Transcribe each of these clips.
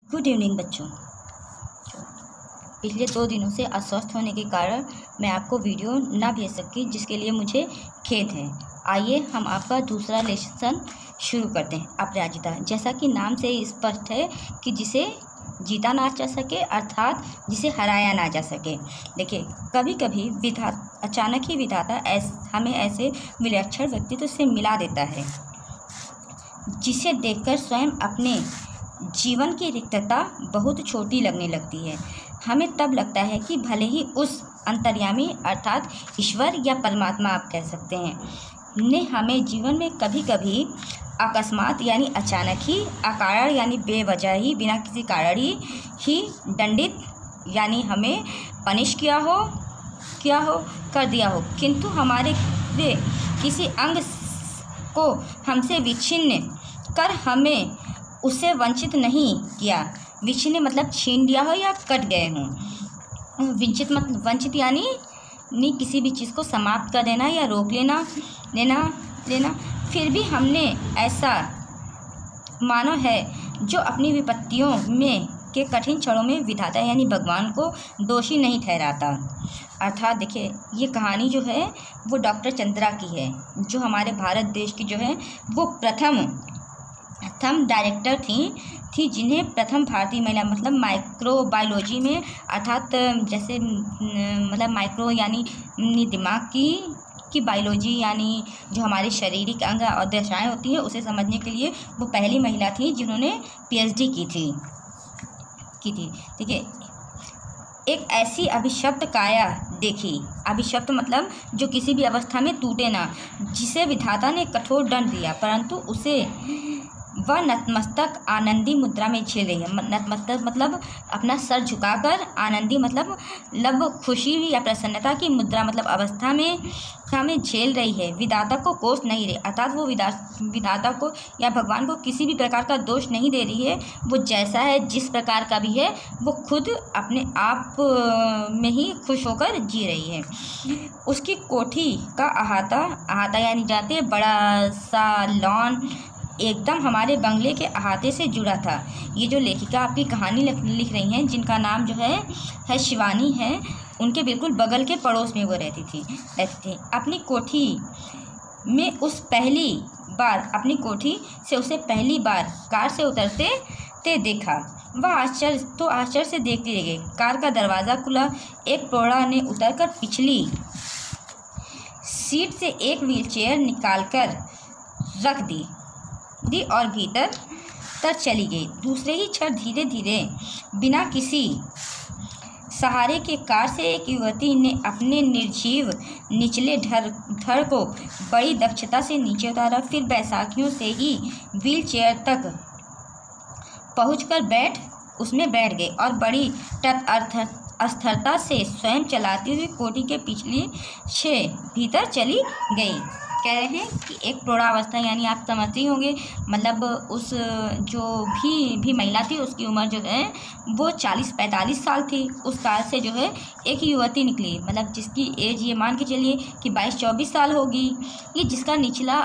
Good evening बच्चों। पिछले 2 दिनों से अस्वस्थ होने के कारण मैं आपको वीडियो ना भेज सकी, जिसके लिए मुझे खेद है। आइए हम आपका दूसरा लेसन शुरू करते हैं। अपराजिता, जैसा कि नाम से ही स्पष्ट है कि जिसे जीता ना जा सके, अर्थात जिसे हराया ना जा सके। देखिए, कभी कभी अचानक ही विधाता हमें ऐसे विलक्षण व्यक्तित्व से मिला देता है जिसे देखकर स्वयं अपने जीवन की रिक्तता बहुत छोटी लगने लगती है। हमें तब लगता है कि भले ही उस अंतर्यामी अर्थात ईश्वर या परमात्मा आप कह सकते हैं ने हमें जीवन में कभी कभी अकस्मात यानी अचानक ही, अकारण यानी बेवजह ही, बिना किसी कारण ही दंडित यानी हमें पनिश किया हो कर दिया हो, किंतु हमारे किसी अंग को हमसे विच्छिन्न कर हमें उससे वंचित नहीं किया। विच्छिन्न मतलब छीन लिया हो या कट गए हों। वंचित यानी किसी भी चीज़ को समाप्त कर देना या रोक लेना। फिर भी हमने ऐसा मानो है जो अपनी विपत्तियों में के कठिन क्षणों में विधाता यानी भगवान को दोषी नहीं ठहराता। अर्थात देखिए, ये कहानी जो है वो डॉक्टर चंद्रा की है, जो हमारे भारत देश की जो है वो प्रथम डायरेक्टर थी जिन्हें प्रथम भारतीय महिला मतलब माइक्रोबायोलॉजी में, अर्थात जैसे मतलब माइक्रो यानी दिमाग की बायोलॉजी यानी जो हमारे शारीरिक अंग और दशाएँ होती हैं उसे समझने के लिए वो पहली महिला थी जिन्होंने PhD की थी। ठीक है। एक ऐसी अभिशप्त काया देखी, अभिशप्त मतलब जो किसी भी अवस्था में टूटे ना, जिसे विधाता ने कठोर दंड दिया, परंतु उसे वह नतमस्तक आनंदी मुद्रा में झेल रही है। नतमस्तक मतलब अपना सर झुकाकर, आनंदी मतलब खुशी या प्रसन्नता की मुद्रा मतलब अवस्था में झेल रही है। विधाता को कोस नहीं रही, अर्थात वो विधाता को या भगवान को किसी भी प्रकार का दोष नहीं दे रही है। वो जैसा है, जिस प्रकार का भी है, वो खुद अपने आप में ही खुश होकर जी रही है। उसकी कोठी का अहाता यानी जाते हैं बड़ा सा लॉन एकदम हमारे बंगले के अहाते से जुड़ा था। ये जो लेखिका आपकी कहानी लिख रही हैं, जिनका नाम जो है शिवानी है, उनके बिल्कुल बगल के पड़ोस में वो रहती थी। अपनी कोठी से उसे पहली बार कार से उतरते देखा। वह आश्चर्य से देखती रह गई। कार का दरवाज़ा खुला, एक प्रौढ़ा ने उतरकर पिछली सीट से एक व्हीलचेयर निकालकर रख दी और भीतर तक चली गई। दूसरे ही क्षण धीरे धीरे बिना किसी सहारे के कार से एक युवती ने अपने निर्जीव निचले धड़ को बड़ी दक्षता से नीचे उतारा। फिर बैसाखियों से ही व्हीलचेयर तक पहुंचकर उसमें बैठ गई और बड़ी अस्थिरता से स्वयं चलाती हुई कोठी के पिछली से भीतर चली गई। कह रहे हैं कि एक प्रौढ़ावस्था यानी आप समझते ही होंगे, मतलब उस जो भी महिला थी उसकी उम्र जो है वो 40-45 साल थी। उस कार से जो है एक युवती निकली, मतलब जिसकी एज ये मान के चलिए कि 22-24 साल होगी। ये जिसका निचला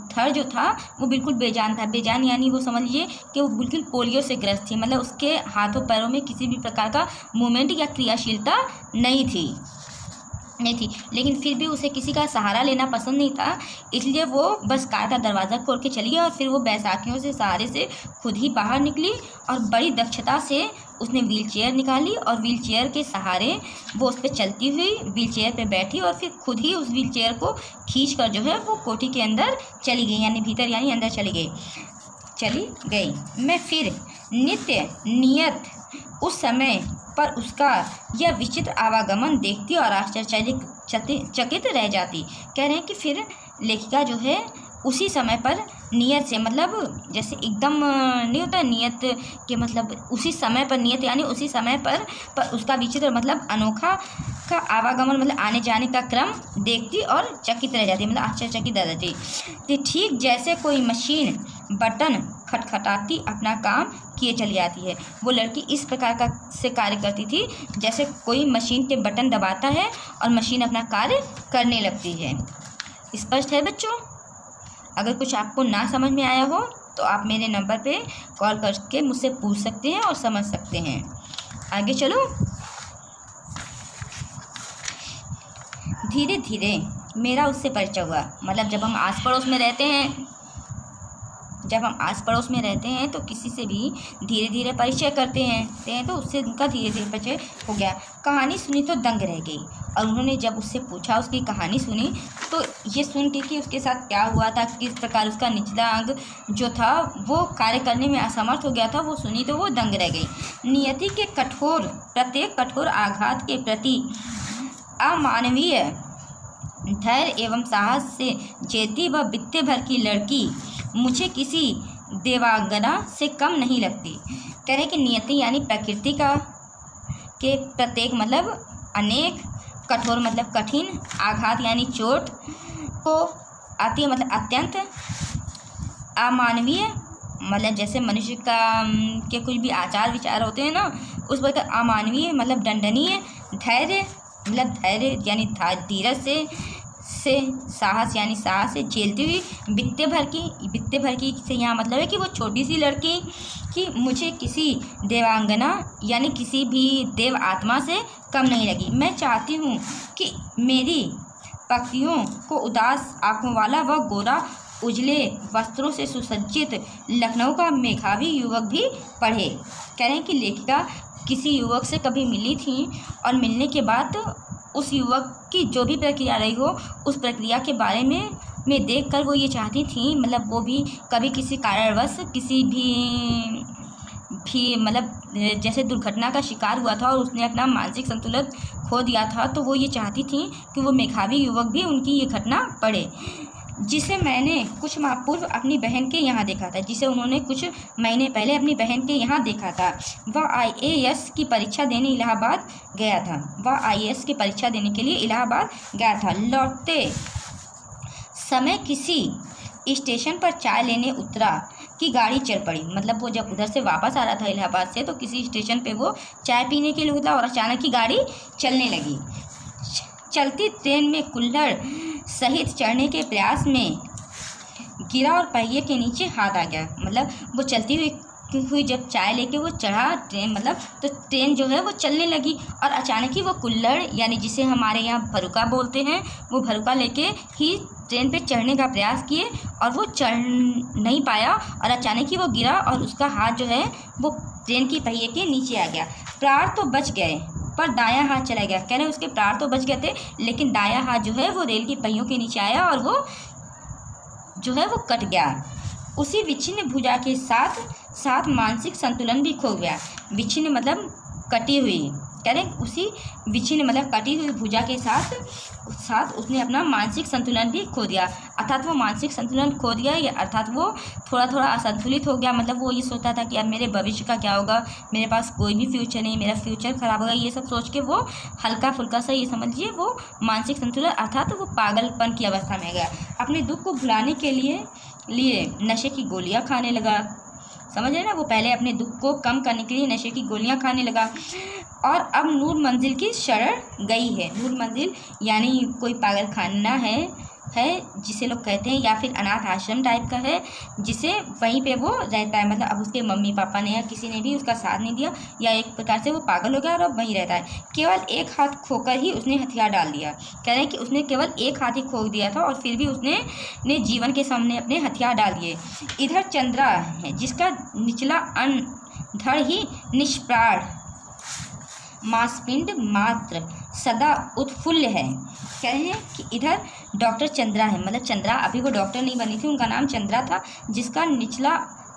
धड़ जो था वो बिल्कुल बेजान था। बेजान यानी वो समझ लीजिए कि वो बिल्कुल पोलियो से ग्रस्त थी, मतलब उसके हाथों पैरों में किसी भी प्रकार का मूवमेंट या क्रियाशीलता नहीं थी। लेकिन फिर भी उसे किसी का सहारा लेना पसंद नहीं था, इसलिए वो बस कार का दरवाज़ा खोल के चली गई और फिर वो बैसाखियों से सहारे से खुद ही बाहर निकली और बड़ी दक्षता से उसने व्हीलचेयर निकाली और व्हीलचेयर के सहारे वो उस पर चलती हुई व्हीलचेयर पे बैठी और फिर खुद ही उस व्हीलचेयर को खींचकर जो है वो कोठी के अंदर चली गई, यानी भीतर यानी अंदर चली गई। मैं फिर नियत उस समय पर उसका यह विचित्र आवागमन देखती और आश्चर्यचकित रह जाती। कह रहे हैं कि फिर लेखिका जो है उसी समय पर नियत से, मतलब जैसे एकदम नहीं होता नियत के मतलब उसी समय पर, नियत यानी उसी समय पर उसका विचित्र मतलब अनोखा का आवागमन मतलब आने जाने का क्रम देखती और चकित रह जाती, मतलब आश्चर्यचकित रह जाती। ठीक जैसे कोई मशीन बटन खटखटाती अपना काम किए चली जाती है। वो लड़की इस प्रकार से कार्य करती थी जैसे कोई मशीन के बटन दबाता है और मशीन अपना कार्य करने लगती है। स्पष्ट है बच्चों? अगर कुछ आपको ना समझ में आया हो तो तो आप मेरे नंबर पे कॉल करके मुझसे पूछ सकते हैं और समझ सकते हैं। आगे चलो। धीरे धीरे मेरा उससे परिचय हुआ, मतलब जब हम आस पड़ोस में रहते हैं तो किसी से भी धीरे धीरे परिचय करते हैं तो उससे उनका धीरे धीरे परिचय हो गया। कहानी सुनी तो दंग रह गई, और उन्होंने जब उससे पूछा, उसकी कहानी सुनी, तो ये सुन के कि उसके साथ क्या हुआ था, किस प्रकार उसका निचला अंग जो था वो कार्य करने में असमर्थ हो गया था, वो सुनी तो वो दंग रह गई। नियति के प्रत्येक कठोर आघात के प्रति अमानवीय धैर्य एवं साहस से जेती व बित्ते भर की लड़की मुझे किसी देवांगना से कम नहीं लगती। कह रहे कि नियति यानी प्रकृति के प्रत्येक मतलब अनेक, कठोर मतलब कठिन, आघात यानी चोट को, अति मतलब अत्यंत, अमानवीय मतलब जैसे मनुष्य के कुछ भी आचार विचार होते हैं ना, उस पर अमानवीय मतलब दंडनीय, धैर्य मतलब धैर्य यानी धीरज से साहस यानी साहस से झेलती हुई, बित्ते भर की से यहाँ मतलब है कि वो छोटी सी लड़की कि मुझे किसी देवांगना यानी किसी भी देव आत्मा से कम नहीं लगी। मैं चाहती हूँ कि मेरी पंक्तियों को उदास आँखों वाला व गोरा उजले वस्त्रों से सुसज्जित लखनऊ का मेघावी युवक भी पढ़े। कह रहे हैं कि लेखिका किसी युवक से कभी मिली थी और मिलने के बाद उस युवक की जो भी प्रक्रिया रही हो, उस प्रक्रिया के बारे में देखकर वो ये चाहती थी, मतलब वो भी कभी किसी कारणवश किसी भी मतलब जैसे दुर्घटना का शिकार हुआ था और उसने अपना मानसिक संतुलन खो दिया था, तो वो ये चाहती थी कि वो मेघावी युवक भी उनकी ये घटना पढ़े, जिसे मैंने कुछ माह पूर्व अपनी बहन के यहाँ देखा था, जिसे उन्होंने कुछ महीने पहले अपनी बहन के यहाँ देखा था। वह IAS की परीक्षा देने इलाहाबाद गया था। वह IAS की परीक्षा देने के लिए इलाहाबाद गया था। लौटते समय किसी स्टेशन पर चाय लेने उतरा कि गाड़ी चल पड़ी। मतलब वो जब उधर से वापस आ रहा था इलाहाबाद से, तो किसी स्टेशन पे वो चाय पीने के लिए उतरा और अचानक ही गाड़ी चलने लगी। चलती ट्रेन में कुल्हड़ सहित चढ़ने के प्रयास में गिरा और पहिए के नीचे हाथ आ गया। मतलब वो चलती हुई जब चाय लेके वो चढ़ा ट्रेन, मतलब तो ट्रेन जो है वो चलने लगी और अचानक ही वो कुल्हड़ यानी जिसे हमारे यहाँ भरुका बोलते हैं, वो भरुका लेके ही ट्रेन पे चढ़ने का प्रयास किए और वो चढ़ नहीं पाया और अचानक ही वो गिरा और उसका हाथ जो है वो ट्रेन की पहिए के नीचे आ गया। प्राण तो बच गए पर दायां हाथ चला गया। कह रहे उसके प्राण तो बच गए थे, लेकिन दायां हाथ जो है वो रेल की पहियों के नीचे आया और वो जो है वो कट गया। उसी विच्छिन्न भुजा के साथ मानसिक संतुलन भी खो गया। विच्छिन्न मतलब कटी हुई, कह रहे उसी विच्छिन्न मतलब कटी हुई भुजा के साथ उसने अपना मानसिक संतुलन भी खो दिया। अर्थात वो मानसिक संतुलन खो दिया या अर्थात वो थोड़ा थोड़ा असंतुलित हो गया। मतलब वो ये सोचता था कि अब मेरे भविष्य का क्या होगा, मेरे पास कोई भी फ्यूचर नहीं, मेरा फ्यूचर खराब होगा, ये सब सोच के वो हल्का फुल्का सा ये समझिए वो मानसिक संतुलन अर्थात वो पागलपन की अवस्था में गया। अपने दुख को भुलाने के लिए नशे की गोलियाँ खाने लगा। समझ रहे ना, वो पहले अपने दुख को कम करने के लिए नशे की गोलियां खाने लगा और अब नूर मंजिल की शरण गई है। नूर मंजिल यानी कोई पागल खाना है जिसे लोग कहते हैं, या फिर अनाथ आश्रम टाइप का है जिसे वहीं पे वो रहता है। मतलब अब उसके मम्मी पापा ने या किसी ने भी उसका साथ नहीं दिया या एक प्रकार से वो पागल हो गया और अब वहीं रहता है। केवल एक हाथ खोकर ही उसने हथियार डाल दिया। कह रहे हैं कि उसने केवल एक हाथ ही खो दिया था और फिर भी उसने जीवन के सामने अपने हथियार डाल दिए। इधर चंद्रा है जिसका निचला अन्न धड़ ही निष्प्राण मांसपिंड मात्र सदा उत्फुल्ल है। कह रहे हैं कि इधर डॉक्टर चंद्रा है, मतलब चंद्रा अभी वो डॉक्टर नहीं बनी थी, उनका नाम चंद्रा था, जिसका निचला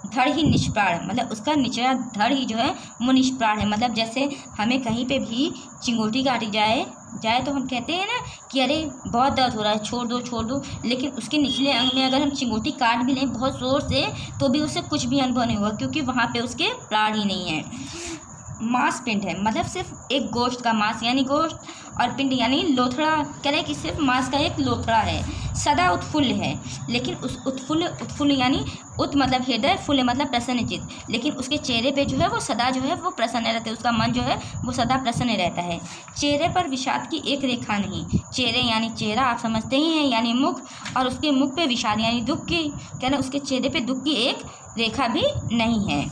धड़ ही निष्प्राण, मतलब उसका निचला धड़ ही जो है वो निष्प्राण है। मतलब जैसे हमें कहीं पे भी चिंगोटी काटी जाए तो हम कहते हैं ना कि अरे बहुत दर्द हो रहा है, छोड़ दो, लेकिन उसके निचले अंग में अगर हम चिंगोटी काट भी लें बहुत ज़ोर से तो भी उससे कुछ भी अनुभव नहीं होगा, क्योंकि वहाँ पे उसके प्राण ही नहीं है। मांस पिंड है, मतलब सिर्फ एक गोश्त का मांस यानी गोश्त, और पिंड यानी लोथड़ा। कह रहे कि सिर्फ मांस का एक लोथड़ा है। सदा उत्फुल्ल है, लेकिन उस उत्फुल्ल यानी उत मतलब हृदय, फुल्ल मतलब प्रसन्नचित, लेकिन उसके चेहरे पे जो है वो सदा जो है वो प्रसन्न रहता है, उसका मन जो है वो सदा प्रसन्न रहता है। चेहरे पर विषाद की एक रेखा नहीं। चेहरे यानी चेहरा आप समझते ही हैं यानी मुख, और उसके मुख पे विषाद यानी दुख की, कह रहे उसके चेहरे पे दुख की एक रेखा भी नहीं है।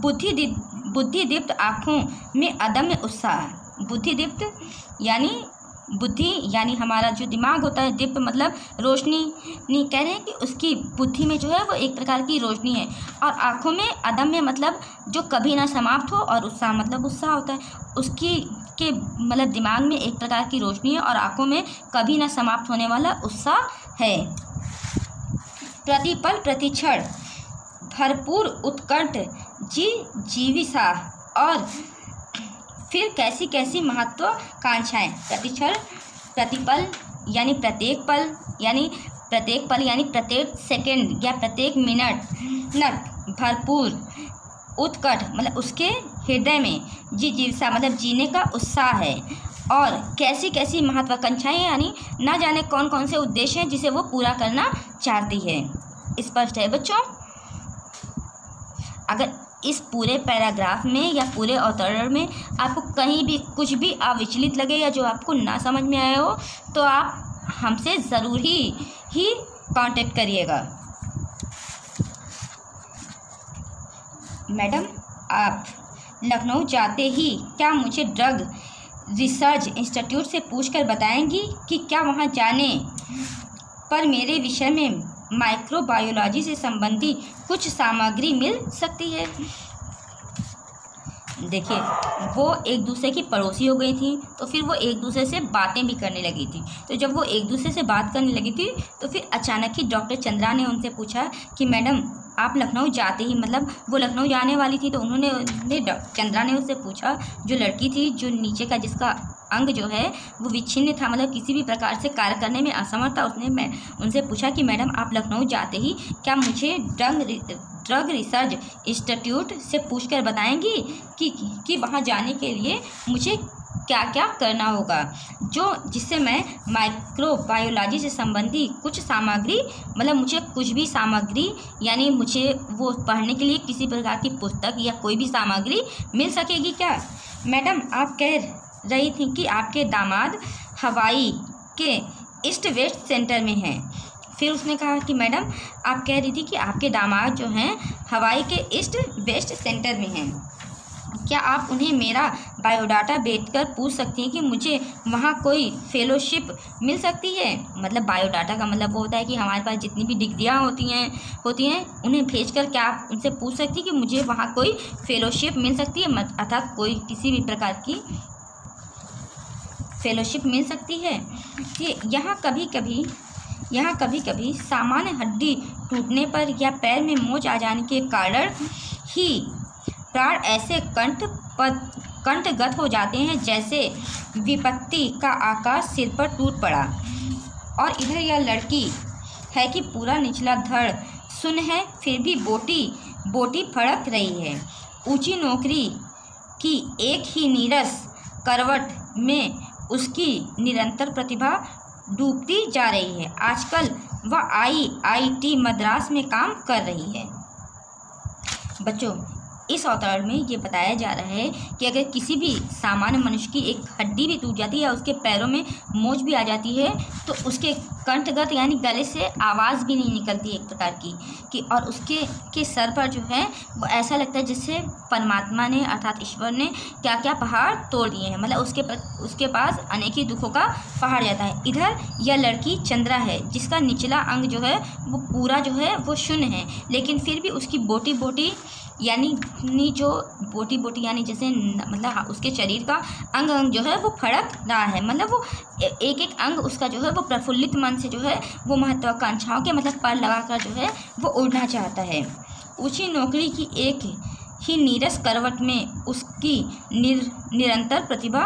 बुद्धिदीप्त आँखों में अदम्य उत्साह। बुद्धिदीप्त यानी बुद्धि यानी हमारा जो दिमाग होता है, दीप्त मतलब रोशनी, नहीं कह रहे हैं कि उसकी बुद्धि में जो है वो एक प्रकार की रोशनी है। और आँखों में अदम्य मतलब जो कभी ना समाप्त हो, और उत्साह मतलब उत्साह होता है उसकी के मतलब दिमाग में एक प्रकार की रोशनी है और आँखों में कभी ना समाप्त होने वाला उत्साह है। प्रतिपल प्रतिक्षण भरपूर उत्कंठ जीविसा और फिर कैसी कैसी महत्वाकांक्षाएं। प्रतिक्षण प्रतिपल यानी प्रत्येक पल यानी प्रत्येक सेकंड या प्रत्येक मिनट भरपूर उत्कट मतलब उसके हृदय में जिज्ञासा मतलब जीने का उत्साह है। और कैसी कैसी महत्वाकांक्षाएं यानी ना जाने कौन कौन से उद्देश्य हैं जिसे वो पूरा करना चाहती है। स्पष्ट है बच्चों? अगर इस पूरे पैराग्राफ में या पूरे अवतरण में आपको कहीं भी कुछ भी अविचलित लगे या जो आपको ना समझ में आया हो तो आप हमसे ज़रूर ही कांटेक्ट करिएगा। मैडम आप लखनऊ जाते ही क्या मुझे ड्रग रिसर्च इंस्टीट्यूट से पूछकर बताएंगी कि क्या वहाँ जाने पर मेरे विषय में माइक्रोबायोलॉजी से संबंधी कुछ सामग्री मिल सकती है। देखिए वो एक दूसरे की पड़ोसी हो गई थी तो फिर वो एक दूसरे से बातें भी करने लगी थी। तो जब वो एक दूसरे से बात करने लगी थी तो फिर अचानक ही डॉक्टर चंद्रा ने उनसे पूछा कि मैडम आप लखनऊ जाते ही मतलब वो लखनऊ जाने वाली थी तो चंद्रा ने उससे पूछा, जो लड़की थी जो नीचे का जिसका अंग जो है वो विच्छिन्न था मतलब किसी भी प्रकार से कार्य करने में असमर्थ था, उसने उनसे पूछा कि मैडम आप लखनऊ जाते ही क्या मुझे ड्रग रिसर्च इंस्टीट्यूट से पूछकर बताएंगी कि वहाँ जाने के लिए मुझे क्या क्या करना होगा, जिससे मैं माइक्रोबायोलॉजी से संबंधी कुछ सामग्री मतलब मुझे कुछ भी सामग्री यानी मुझे वो पढ़ने के लिए किसी प्रकार की पुस्तक या कोई भी सामग्री मिल सकेगी क्या। मैडम आप कह रही थी कि आपके दामाद हवाई के ईस्ट वेस्ट सेंटर में हैं। फिर उसने कहा कि मैडम आप कह रही थी कि आपके दामाद जो हैं हवाई के ईस्ट वेस्ट सेंटर में हैं, क्या आप उन्हें मेरा बायोडाटा भेजकर पूछ सकती हैं कि मुझे वहाँ कोई फेलोशिप मिल सकती है। मतलब बायोडाटा का मतलब वो होता है कि हमारे पास जितनी भी डिग्रियाँ होती हैं उन्हें भेजकर क्या आप उनसे पूछ सकती हैं कि मुझे वहाँ कोई फेलोशिप मिल सकती है, अर्थात कोई किसी भी प्रकार की फेलोशिप मिल सकती है। कि यहाँ कभी कभी सामान्य हड्डी टूटने पर या पैर में मोच आ जाने के कारण ही प्राण ऐसे कंठगत हो जाते हैं जैसे विपत्ति का आकाश सिर पर टूट पड़ा। और इधर यह लड़की है कि पूरा निचला धड़ सुन है फिर भी बोटी फड़क रही है। ऊंची नौकरी की एक ही नीरस करवट में उसकी निरंतर प्रतिभा डूबती जा रही है। आजकल वह IIT मद्रास में काम कर रही है। बच्चों इस अवतरण में ये बताया जा रहा है कि अगर किसी भी सामान्य मनुष्य की एक हड्डी भी टूट जाती है या उसके पैरों में मोच भी आ जाती है तो उसके कंठगत यानी गले से आवाज़ भी नहीं निकलती एक प्रकार की और उसके सर पर जो है वो ऐसा लगता है जैसे परमात्मा ने अर्थात ईश्वर ने क्या क्या पहाड़ तोड़ दिए हैं, मतलब उसके पास अनेक दुखों का पहाड़ जाता है। इधर यह लड़की चंद्रा है जिसका निचला अंग जो है वो पूरा जो है वो शून्य है, लेकिन फिर भी उसकी बोटी यानी जो बोटी यानी जैसे मतलब उसके शरीर का अंग जो है वो फड़क रहा है, मतलब वो एक अंग उसका जो है वो प्रफुल्लित मन से जो है वो महत्वाकांक्षाओं के मतलब पर लगाकर जो है वो उड़ना चाहता है। ऊंची नौकरी की एक ही नीरस करवट में उसकी निरंतर प्रतिभा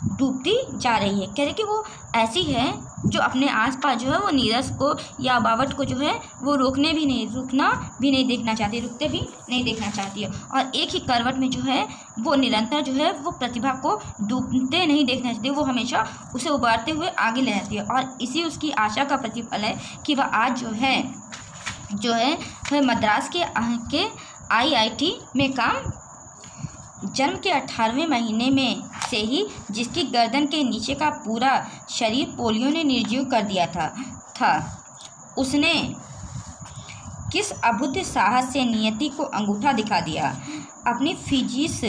डूबती जा रही है। कह रहे कि वो ऐसी है जो अपने आसपास जो है वो नीरस को या बावट को जो है वो रुकना भी नहीं देखना चाहती, रुकते भी नहीं देखना चाहती है। और एक ही करवट में जो है वो निरंतर जो है वो प्रतिभा को डूबते नहीं देखना चाहती, वो हमेशा उसे उबारते हुए आगे ले जाती है। और इसी उसकी आशा का प्रतिफल है कि वह आज जो है मद्रास के IIT में काम जन्म के 18वें महीने में से ही जिसकी गर्दन के नीचे का पूरा शरीर पोलियो ने निर्जीव कर दिया था उसने किस अद्भुत साहस से नियति को अंगूठा दिखा दिया, अपनी फिजिक्स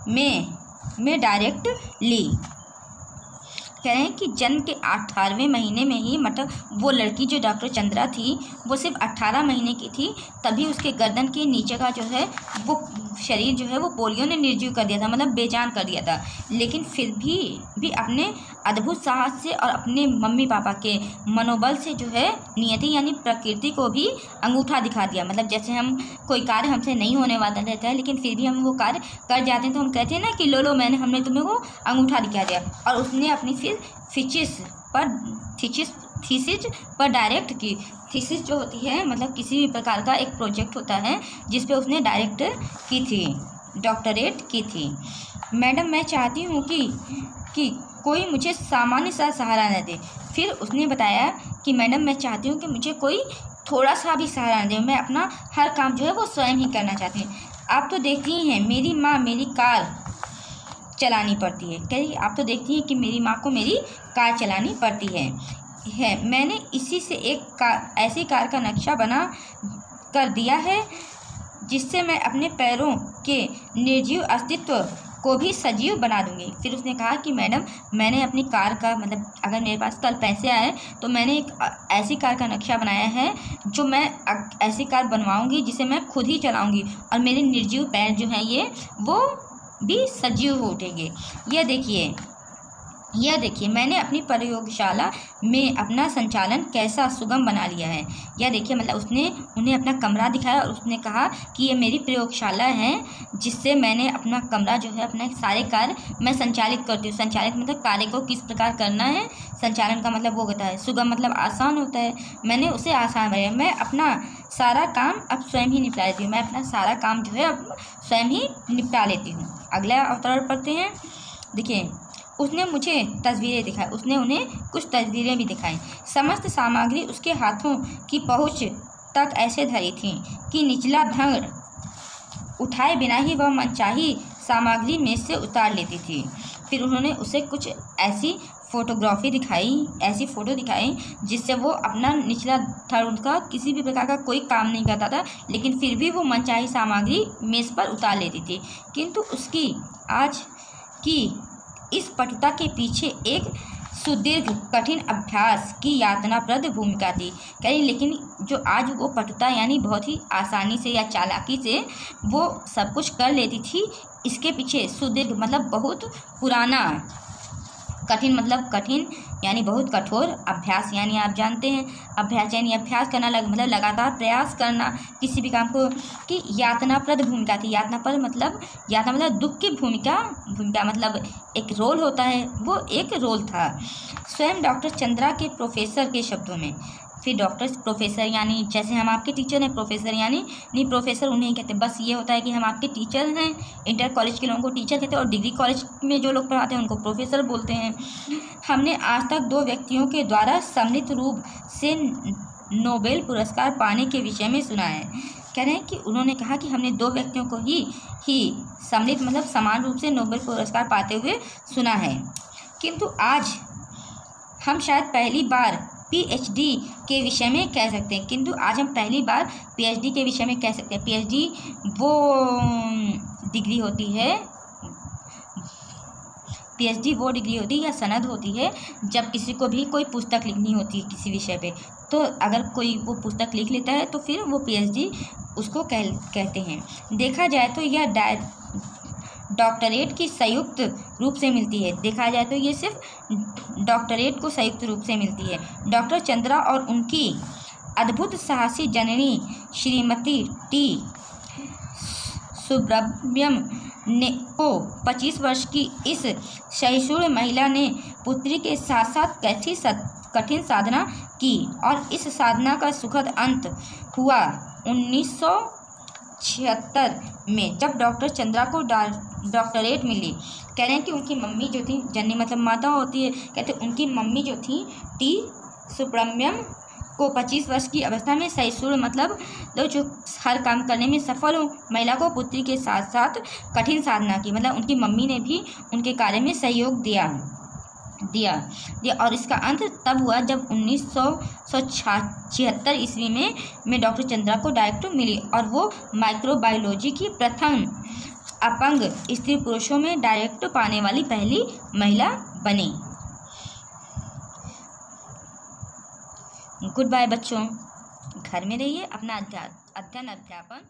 में डायरेक्ट ली। कह रहे हैं कि जन्म के 18वें महीने में ही मतलब वो लड़की जो डॉक्टर चंद्रा थी वो सिर्फ 18 महीने की थी, तभी उसके गर्दन के नीचे का जो है वो शरीर जो है वो पोलियो ने निर्जीव कर दिया था, मतलब बेजान कर दिया था। लेकिन फिर भी अपने अद्भुत साहस से और अपने मम्मी पापा के मनोबल से जो है नियति यानी प्रकृति को भी अंगूठा दिखा दिया। मतलब जैसे हम कोई कार्य हमसे नहीं होने वाला रहता है लेकिन फिर भी हम वो कार्य कर जाते हैं तो हम कहते हैं ना कि लो हमने तुम्हें वो अंगूठा दिखा दिया। और उसने अपनी फिर थीसिस पर डायरेक्ट की। थीसिस जो होती है मतलब किसी भी प्रकार का एक प्रोजेक्ट होता है जिस पे उसने डायरेक्ट की थी, डॉक्टरेट की थी। मैडम मैं चाहती हूँ कि कोई मुझे सामान्य सा सहारा न दे। फिर उसने बताया कि मैडम मैं चाहती हूँ कि मुझे कोई थोड़ा सा भी सहारा न दे, मैं अपना हर काम जो है वो स्वयं ही करना चाहती हूँ। आप तो देखती ही हैं मेरी माँ मेरी कार चलानी पड़ती है। कह आप तो देखती हैं कि मेरी माँ को मेरी कार चलानी पड़ती है। मैंने इसी से एक ऐसी कार का नक्शा बना कर दिया है जिससे मैं अपने पैरों के निर्जीव अस्तित्व को भी सजीव बना दूंगी। फिर उसने कहा कि मैडम मैंने अपनी कार का मतलब अगर मेरे पास कल पैसे आए तो मैंने एक ऐसी कार का नक्शा बनाया है जो मैं ऐसी कार बनवाऊंगी जिसे मैं खुद ही चलाऊंगी और मेरे निर्जीव पैर जो हैं ये वो भी सजीव हो उठेंगे। यह देखिए मैंने अपनी प्रयोगशाला में अपना संचालन कैसा सुगम बना लिया है। यह देखिए मतलब उसने उन्हें अपना कमरा दिखाया और उसने कहा कि ये मेरी प्रयोगशाला है जिससे मैंने अपना कमरा जो है अपने सारे कार्य मैं संचालित करती हूँ। संचालित मतलब कार्य को किस प्रकार करना है, संचालन का मतलब वो होता है, सुगम मतलब आसान होता है, मैंने उसे आसान बनाया। मैं अपना सारा काम अब स्वयं ही निपटा लेती हूँ, मैं अपना सारा काम जो है अब स्वयं ही निपटा लेती हूँ। अगला अवतरण पढ़ते हैं। देखिए उसने मुझे तस्वीरें दिखाई, उसने उन्हें कुछ तस्वीरें भी दिखाई। समस्त सामग्री उसके हाथों की पहुंच तक ऐसे धरी थी कि निचला धड़ उठाए बिना ही वह मनचाही सामग्री में से उतार लेती थी। फिर उन्होंने उसे कुछ ऐसी फ़ोटो दिखाई जिससे वो अपना निचला धड़ उनका किसी भी प्रकार का कोई काम नहीं करता था लेकिन फिर भी वो मनचाही सामग्री मेज़ पर उतार लेती थी। किंतु उसकी आज की इस पटुता के पीछे एक सुदीर्घ कठिन अभ्यास की यातनाप्रद भूमिका थी। कहीं लेकिन जो आज वो पटुता यानी बहुत ही आसानी से या चालाकी से वो सब कुछ कर लेती थी, इसके पीछे सुदीर्घ मतलब बहुत पुराना, कठिन मतलब कठिन यानी बहुत कठोर, अभ्यास यानी आप जानते हैं अभ्यास यानी अभ्यास करना मतलब लगातार प्रयास करना किसी भी काम को, कि यातनाप्रद भूमिका थी। यातना मतलब दुख की भूमिका मतलब एक रोल होता है, वो एक रोल था। स्वयं डॉक्टर चंद्रा के प्रोफेसर के शब्दों में। फिर प्रोफेसर यानी जैसे हम आपके टीचर हैं, प्रोफेसर यानी नहीं प्रोफेसर उन्हें कहते हैं, बस ये होता है कि हम आपके टीचर हैं। इंटर कॉलेज के लोगों को टीचर कहते हैं और डिग्री कॉलेज में जो लोग पढ़ाते हैं उनको प्रोफेसर बोलते हैं। हमने आज तक 2 व्यक्तियों के द्वारा सम्मिलित रूप से नोबेल पुरस्कार पाने के विषय में सुना है। कह रहे हैं कि उन्होंने कहा कि हमने 2 व्यक्तियों को ही सम्मिलित मतलब समान रूप से नोबेल पुरस्कार पाते हुए सुना है, किंतु आज हम शायद पहली बार पीएचडी के विषय में कह सकते हैं। पीएचडी के विषय में कह सकते हैं। पीएचडी वो डिग्री होती है, पीएचडी वो डिग्री होती है या सनद होती है जब किसी को भी कोई पुस्तक लिखनी होती है किसी विषय पे, तो अगर कोई वो पुस्तक लिख लेता है तो फिर वो पीएचडी उसको कहते हैं। देखा जाए तो यह डॉक्टरेट की संयुक्त रूप से मिलती है। देखा जाए तो ये सिर्फ डॉक्टरेट को संयुक्त रूप से मिलती है। डॉक्टर चंद्रा और उनकी अद्भुत साहसी जननी श्रीमती टी सुब्रमण्यम ने को 25 वर्ष की इस सहिष्णु महिला ने पुत्री के साथ साथ कठिन साधना की और इस साधना का सुखद अंत हुआ 1976 में जब डॉक्टर चंद्रा को डॉक्टरेट मिली। कह रहे हैं कि उनकी मम्मी जो थी, जननी मतलब माता होती है, कहते उनकी मम्मी जो थी टी सुब्रमण्यम को 25 वर्ष की अवस्था में सहिष्णु मतलब जो हर काम करने में सफल हो महिला को पुत्री के साथ साथ कठिन साधना की, मतलब उनकी मम्मी ने भी उनके कार्य में सहयोग दिया। दिया और इसका अंत तब हुआ जब 1976 ईस्वी में डॉक्टर चंद्रा को डायरेक्टर मिली और वो माइक्रोबायोलॉजी की प्रथम अपंग स्त्री पुरुषों में डायरेक्ट पाने वाली पहली महिला बनी। गुड बाय बच्चों, घर में रहिए, अपना अध्ययन अध्यापन